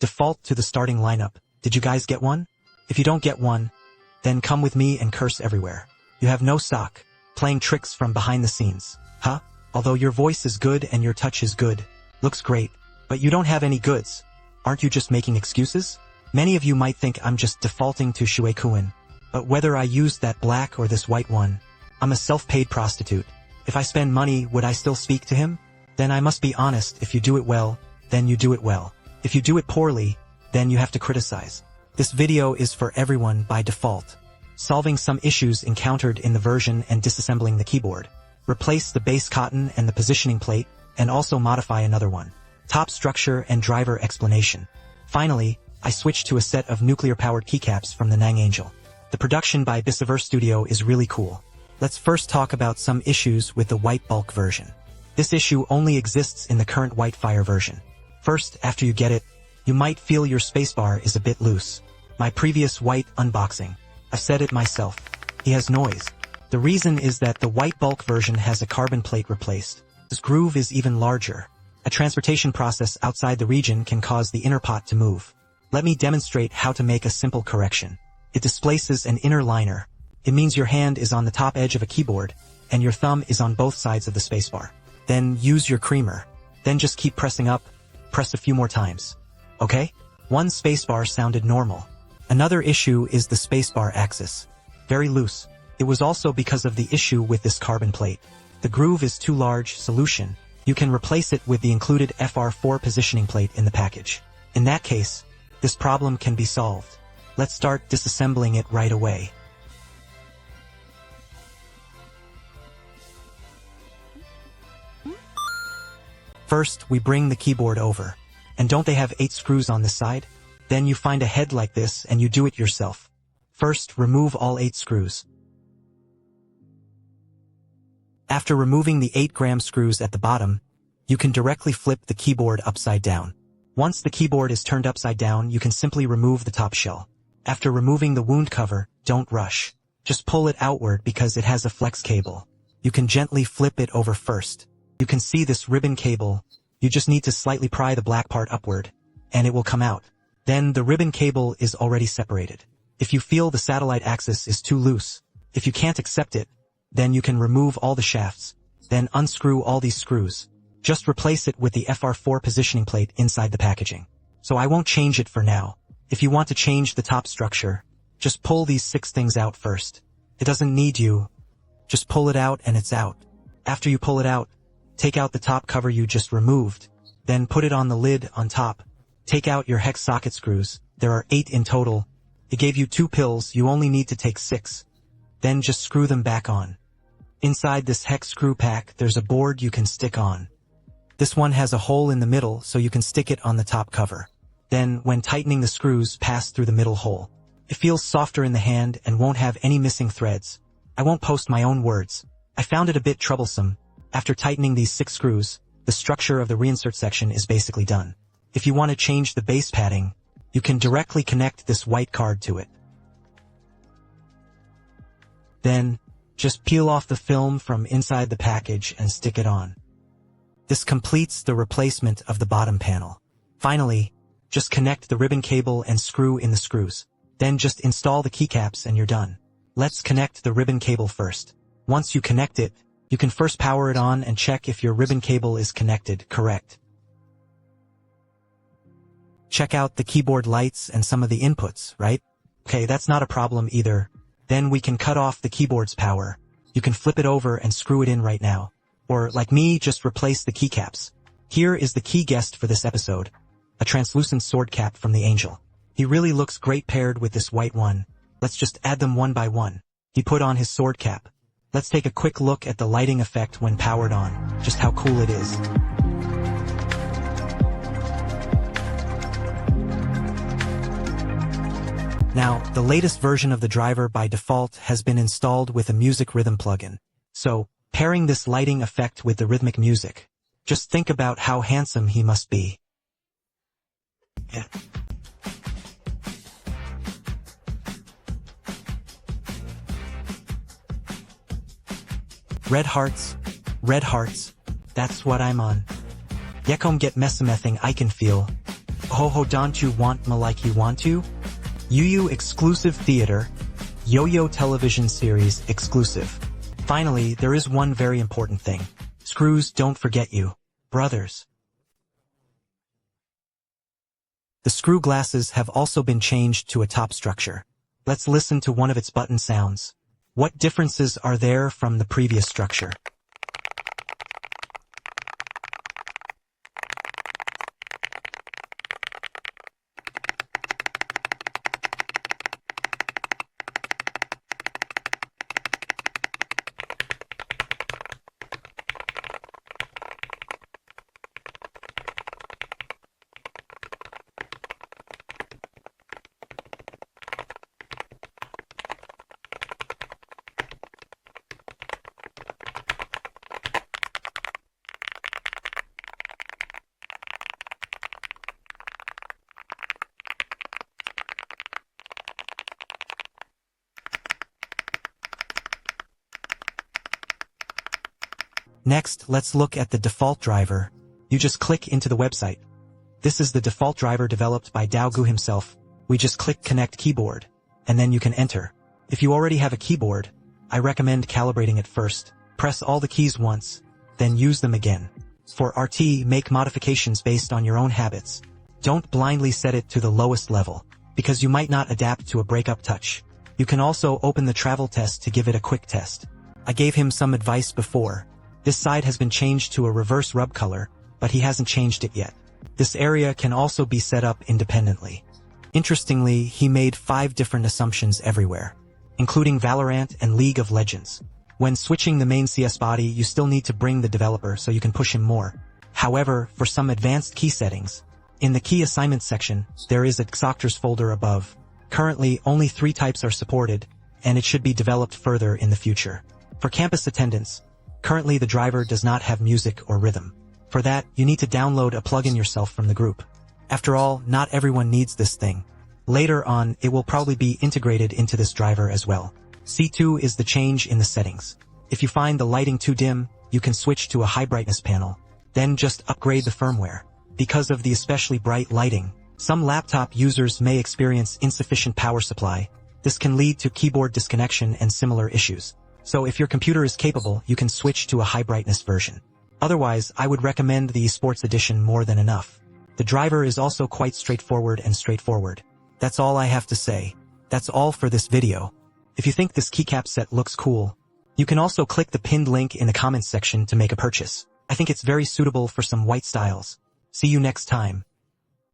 Default to the starting lineup. Did you guys get one? If you don't get one, then come with me and curse everywhere. You have no stock. Playing tricks from behind the scenes. Huh? Although your voice is good and your touch is good. Looks great. But you don't have any goods. Aren't you just making excuses? Many of you might think I'm just defaulting to Shueikuin. But whether I use that black or this white one, I'm a self-paid prostitute. If I spend money, would I still speak to him? Then I must be honest. If you do it well, then you do it well. If you do it poorly, then you have to criticize. This video is for everyone by default. Solving some issues encountered in the version and disassembling the keyboard. Replace the base cotton and the positioning plate, and also modify another one. Top structure and driver explanation. Finally, I switched to a set of nuclear-powered keycaps from the Nang Angel. The production by Bissaverse Studio is really cool. Let's first talk about some issues with the white bulk version. This issue only exists in the current Whitefire version. First, after you get it, you might feel your spacebar is a bit loose. My previous white unboxing, I've said it myself, he has noise. The reason is that the white bulk version has a carbon plate replaced. This groove is even larger. A transportation process outside the region can cause the inner pot to move. Let me demonstrate how to make a simple correction. It displaces an inner liner. It means your hand is on the top edge of a keyboard, and your thumb is on both sides of the spacebar. Then use your creamer. Then just keep pressing up, press a few more times. Okay? One spacebar sounded normal. Another issue is the spacebar axis. Very loose. It was also because of the issue with this carbon plate. The groove is too large. Solution. You can replace it with the included FR4 positioning plate in the package. In that case, this problem can be solved. Let's start disassembling it right away. First, we bring the keyboard over. And don't they have 8 screws on this side? Then you find a head like this and you do it yourself. First, remove all 8 screws. After removing the 8-gram screws at the bottom, you can directly flip the keyboard upside down. Once the keyboard is turned upside down, you can simply remove the top shell. After removing the wound cover, don't rush. Just pull it outward because it has a flex cable. You can gently flip it over first. You can see this ribbon cable. You just need to slightly pry the black part upward, and it will come out. Then the ribbon cable is already separated. If you feel the satellite axis is too loose, if you can't accept it, then you can remove all the shafts, then unscrew all these screws. Just replace it with the FR4 positioning plate inside the packaging. So I won't change it for now. If you want to change the top structure, just pull these 6 things out first. It doesn't need you. Just pull it out and it's out. After you pull it out, take out the top cover you just removed, then put it on the lid on top. Take out your hex socket screws. There are 8 in total. It gave you 2 pills, you only need to take 6. Then just screw them back on. Inside this hex screw pack, there's a board you can stick on. This one has a hole in the middle, so you can stick it on the top cover. Then, when tightening the screws, pass through the middle hole. It feels softer in the hand and won't have any missing threads. I won't post my own words. I found it a bit troublesome. After tightening these 6 screws, the structure of the reinsert section is basically done. If you want to change the base padding, you can directly connect this white card to it. Then, just peel off the film from inside the package and stick it on. This completes the replacement of the bottom panel. Finally, just connect the ribbon cable and screw in the screws. Then just install the keycaps and you're done. Let's connect the ribbon cable first. Once you connect it, you can first power it on and check if your ribbon cable is connected correct. Check out the keyboard lights and some of the inputs, right? Okay, that's not a problem either. Then we can cut off the keyboard's power. You can flip it over and screw it in right now. Or, like me, just replace the keycaps. Here is the key guest for this episode. A translucent sword cap from the Angel. He really looks great paired with this white one. Let's just add them one by one. He put on his sword cap. Let's take a quick look at the lighting effect when powered on. Just how cool it is. Now, the latest version of the driver by default has been installed with a music rhythm plugin. So, pairing this lighting effect with the rhythmic music, just think about how handsome he must be. Yeah. Red hearts, that's what I'm on. Yekom get mesamething I can feel. Oh. ho ho, don't you want me like you want to? UU exclusive theater, Yo-Yo television series exclusive. Finally, there is one very important thing. Screws don't forget you, brothers. The screw glasses have also been changed to a top structure. Let's listen to one of its button sounds. What differences are there from the previous structure? Next, let's look at the default driver. You just click into the website. This is the default driver developed by Daogu himself. We just click Connect Keyboard, and then you can enter. If you already have a keyboard, I recommend calibrating it first. Press all the keys once, then use them again. For RT, make modifications based on your own habits. Don't blindly set it to the lowest level, because you might not adapt to a breakup touch. You can also open the travel test to give it a quick test. I gave him some advice before. This side has been changed to a reverse rub color, but he hasn't changed it yet. This area can also be set up independently. Interestingly, he made 5 different assumptions everywhere, including Valorant and League of Legends. When switching the main CS body, you still need to bring the developer so you can push him more. However, for some advanced key settings, in the key assignments section, there is a Xoctors folder above. Currently, only 3 types are supported, and it should be developed further in the future. For campus attendance, currently the driver does not have music or rhythm. For that, you need to download a plugin yourself from the group. After all, not everyone needs this thing. Later on, it will probably be integrated into this driver as well. C2 is the change in the settings. If you find the lighting too dim, you can switch to a high brightness panel. Then just upgrade the firmware. Because of the especially bright lighting, some laptop users may experience insufficient power supply. This can lead to keyboard disconnection and similar issues. So if your computer is capable, you can switch to a high brightness version. Otherwise, I would recommend the eSports edition more than enough. The driver is also quite straightforward. That's all I have to say. That's all for this video. If you think this keycap set looks cool, you can also click the pinned link in the comments section to make a purchase. I think it's very suitable for some white styles. See you next time.